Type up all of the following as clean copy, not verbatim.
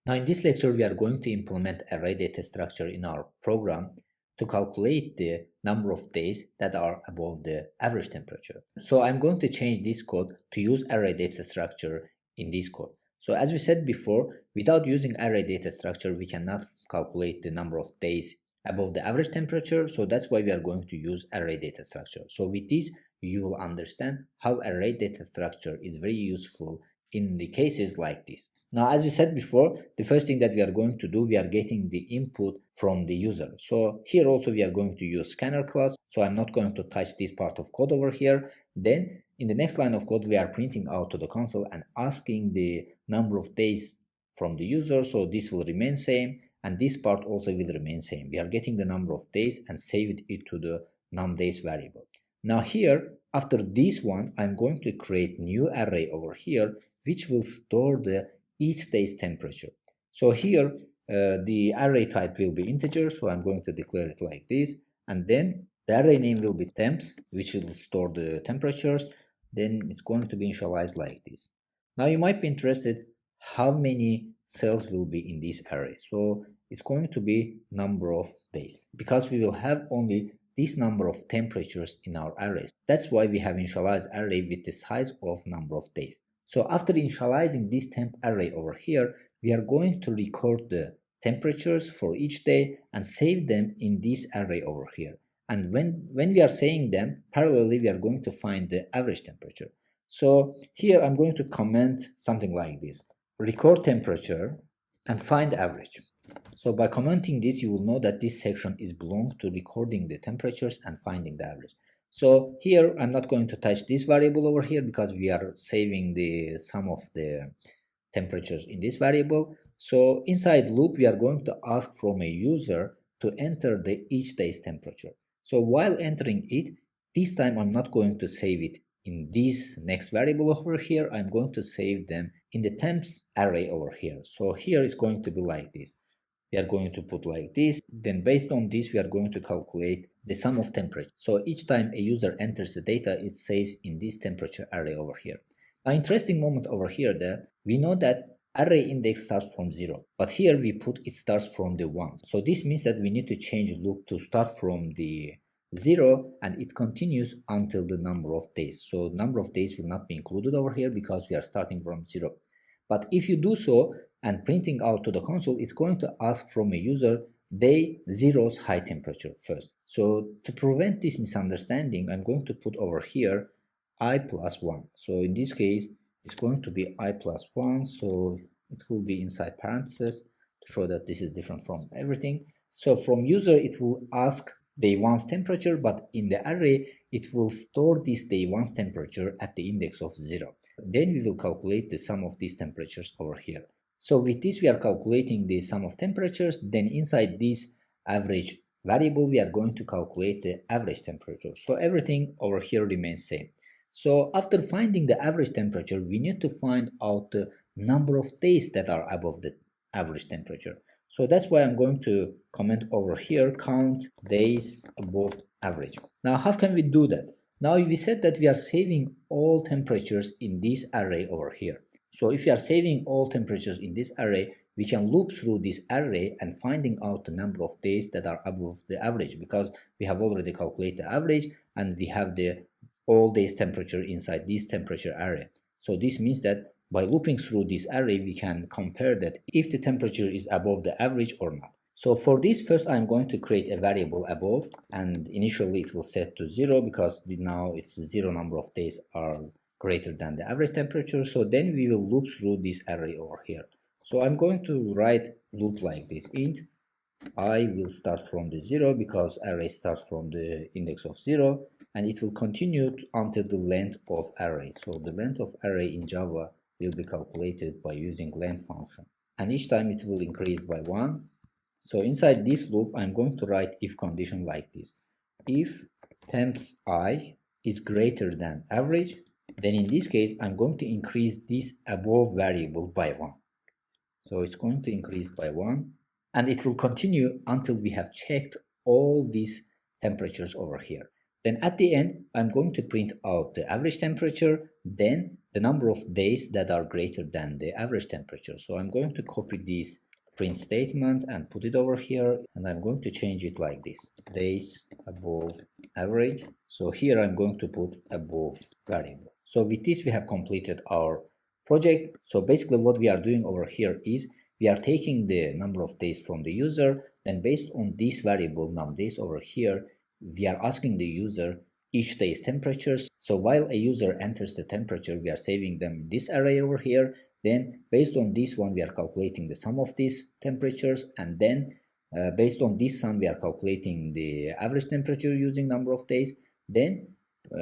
Now in this lecture, we are going to implement array data structure in our program to calculate the number of days that are above the average temperature. So I'm going to change this code to use array data structure in this code. So as we said before, without using array data structure, we cannot calculate the number of days above the average temperature. So that's why we are going to use array data structure. So with this, you will understand how array data structure is very useful in the cases like this. Now, as we said before, the first thing that we are going to do, we are getting the input from the user. So here also we are going to use scanner class. So I'm not going to touch this part of code over here. Then in the next line of code, we are printing out to the console and asking the number of days from the user. So this will remain same. And this part also will remain same. We are getting the number of days and saved it to the numDays variable. Now here, after this one, I'm going to create new array over here, which will store the each day's temperature. So here the array type will be integer, so I'm going to declare it like this, and then the array name will be temps, which will store the temperatures. Then it's going to be initialized like this. Now you might be interested how many cells will be in this array. So it's going to be number of days, because we will have only this number of temperatures in our arrays. That's why we have initialized array with the size of number of days. So after initializing this temp array over here, we are going to record the temperatures for each day and save them in this array over here. And when we are saying them, parallelly we are going to find the average temperature. So here I'm going to comment something like this: record temperature and find average. So by commenting this, you will know that this section is belong to recording the temperatures and finding the average. So here I'm not going to touch this variable over here because we are saving the sum of the temperatures in this variable. So inside loop, we are going to ask from a user to enter the each day's temperature. So while entering it, this time I'm not going to save it in this next variable over here. I'm going to save them in the temps array over here. So here it's going to be like this. We are going to put like this. Then based on this, we are going to calculate the sum of temperature. So each time a user enters the data, it saves in this temperature array over here. An interesting moment over here that we know that array index starts from 0, but here we put it starts from the 1. So this means that we need to change loop to start from the 0 and it continues until the number of days. So number of days will not be included over here because we are starting from 0. But if you do so and printing out to the console, it's going to ask from a user day 0's high temperature first. So to prevent this misunderstanding, I'm going to put over here I plus 1. So in this case, it's going to be I plus 1. So it will be inside parentheses to show that this is different from everything. So from user, it will ask day 1's temperature, but in the array, it will store this day 1's temperature at the index of 0. Then we will calculate the sum of these temperatures over here. So with this, we are calculating the sum of temperatures. Then inside this average variable, we are going to calculate the average temperature. So everything over here remains same. So after finding the average temperature, we need to find out the number of days that are above the average temperature. So that's why I'm going to comment over here, count days above average. Now, how can we do that? Now, we said that we are saving all temperatures in this array over here. So if you are saving all temperatures in this array, we can loop through this array and finding out the number of days that are above the average, because we have already calculated the average and we have the all days temperature inside this temperature array. So this means that by looping through this array, we can compare that if the temperature is above the average or not. So for this, first I'm going to create a variable above, and initially it will set to 0 because now it's 0 number of days are greater than the average temperature. So then we will loop through this array over here. So I'm going to write loop like this: int I will start from the 0 because array starts from the index of 0, and it will continue until the length of array. So the length of array in Java will be calculated by using length function, and each time it will increase by 1. So inside this loop, I'm going to write if condition like this: if temps I is greater than average, then in this case, I'm going to increase this above variable by 1. So it's going to increase by 1, and it will continue until we have checked all these temperatures over here. Then at the end, I'm going to print out the average temperature, then the number of days that are greater than the average temperature. So I'm going to copy this print statement and put it over here, and I'm going to change it like this: days above average. So here I'm going to put above variable. So with this we have completed our project. So basically what we are doing over here is we are taking the number of days from the user, then based on this variable numDays over here, we are asking the user each day's temperatures. So while a user enters the temperature, we are saving them in this array over here. Then based on this one, we are calculating the sum of these temperatures, and then based on this sum, we are calculating the average temperature using number of days. Then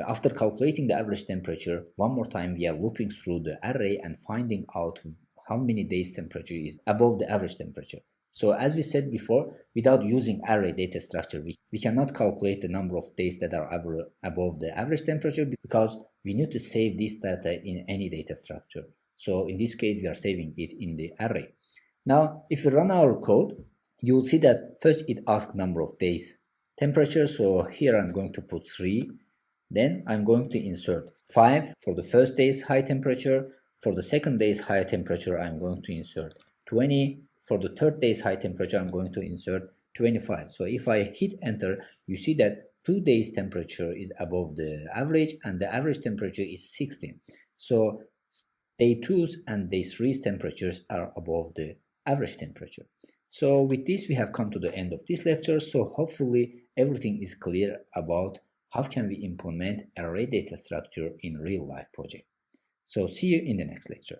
after calculating the average temperature, one more time we are looping through the array and finding out how many days temperature is above the average temperature. So as we said before, without using array data structure, we cannot calculate the number of days that are above the average temperature, because we need to save this data in any data structure. So in this case, we are saving it in the array. Now, if we run our code, you will see that first it asks number of days temperature. So here I'm going to put 3. Then I'm going to insert 5 for the first day's high temperature. For the second day's high temperature, I'm going to insert 20. For the third day's high temperature, I'm going to insert 25. So if I hit enter, you see that 2 days temperature is above the average and the average temperature is 16. So day 2's and day 3's temperatures are above the average temperature. So with this, we have come to the end of this lecture. So hopefully everything is clear about how can we implement array data structure in real life project. So see you in the next lecture.